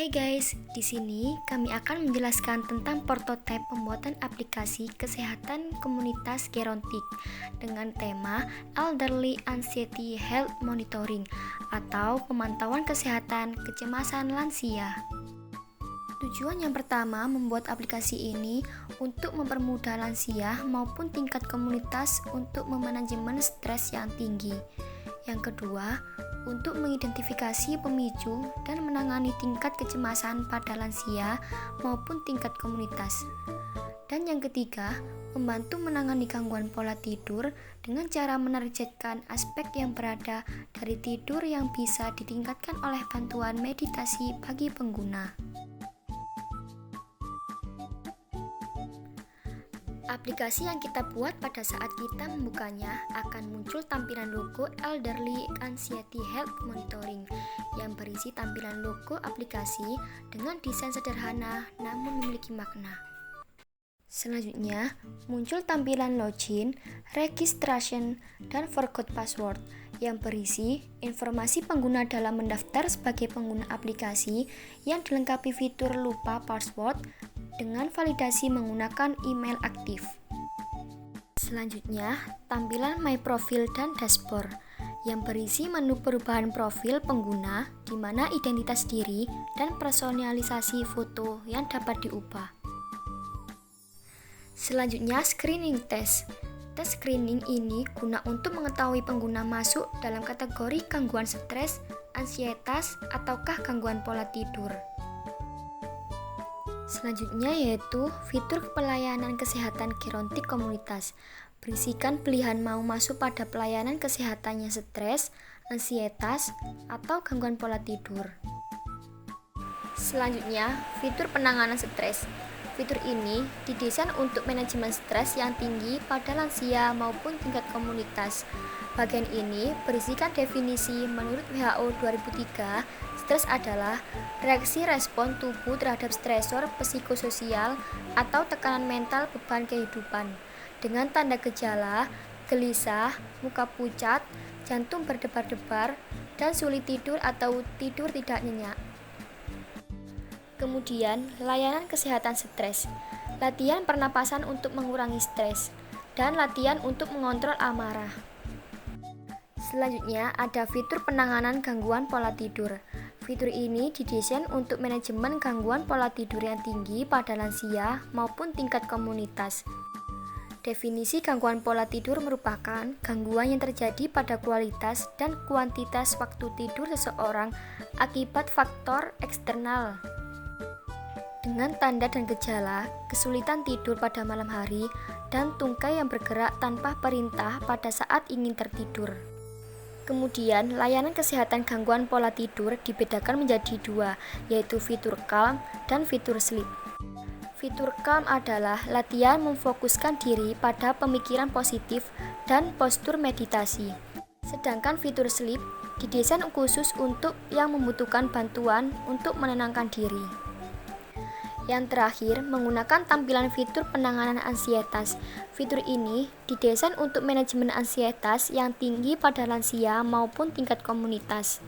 Hai guys, di sini kami akan menjelaskan tentang prototipe pembuatan aplikasi kesehatan komunitas gerontik dengan tema Elderly Anxiety Health Monitoring atau pemantauan kesehatan kecemasan lansia. Tujuan yang pertama membuat aplikasi ini untuk mempermudah lansia maupun tingkat komunitas untuk memanajemen stres yang tinggi. Yang kedua, untuk mengidentifikasi pemicu dan menangani tingkat kecemasan pada lansia maupun tingkat komunitas. Dan yang ketiga, membantu menangani gangguan pola tidur dengan cara menargetkan aspek yang berada dari tidur yang bisa ditingkatkan oleh bantuan meditasi bagi pengguna. Aplikasi yang kita buat pada saat kita membukanya akan muncul tampilan logo Elderly Anxiety Health Monitoring yang berisi tampilan logo aplikasi dengan desain sederhana namun memiliki makna. Selanjutnya, muncul tampilan login, registration, dan forgot password yang berisi informasi pengguna dalam mendaftar sebagai pengguna aplikasi yang dilengkapi fitur lupa password dengan validasi menggunakan email aktif. Selanjutnya, tampilan My Profile dan Dashboard yang berisi menu perubahan profil pengguna di mana identitas diri dan personalisasi foto yang dapat diubah. Selanjutnya, screening test. Tes screening ini guna untuk mengetahui pengguna masuk dalam kategori gangguan stres, ansietas, ataukah gangguan pola tidur. Selanjutnya yaitu fitur pelayanan kesehatan gerontik komunitas. Berisikan pilihan mau masuk pada pelayanan kesehatannya stres, ansietas, atau gangguan pola tidur. Selanjutnya, fitur penanganan stres. Fitur ini didesain untuk manajemen stres yang tinggi pada lansia maupun tingkat komunitas. Bagian ini berisikan definisi menurut WHO 2003, stres adalah reaksi respon tubuh terhadap stresor psikososial atau tekanan mental beban kehidupan dengan tanda gejala, gelisah, muka pucat, jantung berdebar-debar, dan sulit tidur atau tidur tidak nyenyak. Kemudian, layanan kesehatan stres, latihan pernapasan untuk mengurangi stres, dan latihan untuk mengontrol amarah. Selanjutnya, ada fitur penanganan gangguan pola tidur. Fitur ini didesain untuk manajemen gangguan pola tidur yang tinggi pada lansia maupun tingkat komunitas. Definisi gangguan pola tidur merupakan gangguan yang terjadi pada kualitas dan kuantitas waktu tidur seseorang akibat faktor eksternal. Dengan tanda dan gejala, kesulitan tidur pada malam hari, dan tungkai yang bergerak tanpa perintah pada saat ingin tertidur. Kemudian, layanan kesehatan gangguan pola tidur dibedakan menjadi dua, yaitu fitur calm dan fitur sleep. Fitur calm adalah latihan memfokuskan diri pada pemikiran positif dan postur meditasi. Sedangkan fitur sleep didesain khusus untuk yang membutuhkan bantuan untuk menenangkan diri. Yang terakhir, menggunakan tampilan fitur penanganan ansietas. Fitur ini didesain untuk manajemen ansietas yang tinggi pada lansia maupun tingkat komunitas.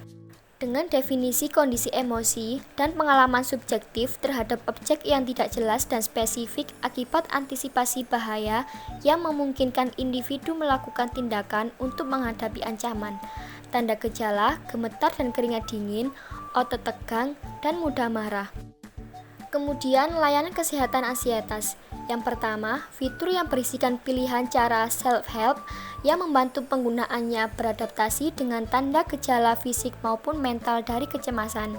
Dengan definisi kondisi emosi dan pengalaman subjektif terhadap objek yang tidak jelas dan spesifik akibat antisipasi bahaya yang memungkinkan individu melakukan tindakan untuk menghadapi ancaman. Tanda gejala, gemetar dan keringat dingin, otot tegang, dan mudah marah. Kemudian, layanan kesehatan ansietas. Yang pertama, fitur yang berisikan pilihan cara self-help yang membantu penggunaannya beradaptasi dengan tanda gejala fisik maupun mental dari kecemasan.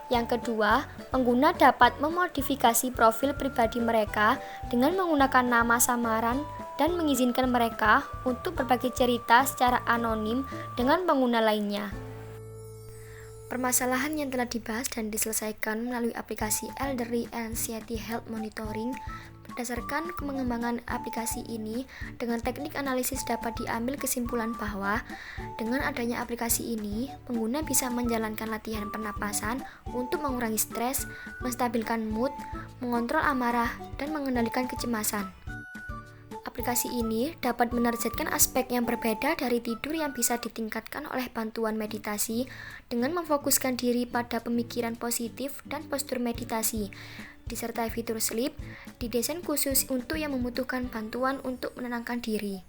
Yang kedua, pengguna dapat memodifikasi profil pribadi mereka dengan menggunakan nama samaran dan mengizinkan mereka untuk berbagi cerita secara anonim dengan pengguna lainnya. Permasalahan yang telah dibahas dan diselesaikan melalui aplikasi Elderly Anxiety Health Monitoring. Berdasarkan pengembangan aplikasi ini, dengan teknik analisis dapat diambil kesimpulan bahwa dengan adanya aplikasi ini, pengguna bisa menjalankan latihan pernapasan untuk mengurangi stres, menstabilkan mood, mengontrol amarah, dan mengendalikan kecemasan. Aplikasi ini dapat menargetkan aspek yang berbeda dari tidur yang bisa ditingkatkan oleh bantuan meditasi dengan memfokuskan diri pada pemikiran positif dan postur meditasi. Disertai fitur sleep, didesain khusus untuk yang membutuhkan bantuan untuk menenangkan diri.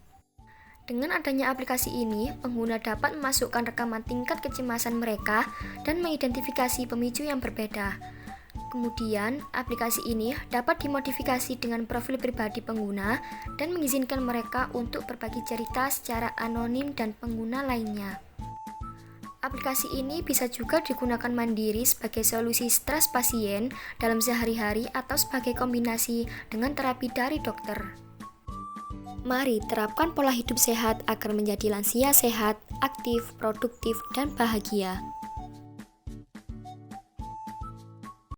Dengan adanya aplikasi ini, pengguna dapat memasukkan rekaman tingkat kecemasan mereka dan mengidentifikasi pemicu yang berbeda. Kemudian, aplikasi ini dapat dimodifikasi dengan profil pribadi pengguna dan mengizinkan mereka untuk berbagi cerita secara anonim dan pengguna lainnya. Aplikasi ini bisa juga digunakan mandiri sebagai solusi stres pasien dalam sehari-hari atau sebagai kombinasi dengan terapi dari dokter. Mari terapkan pola hidup sehat agar menjadi lansia sehat, aktif, produktif, dan bahagia.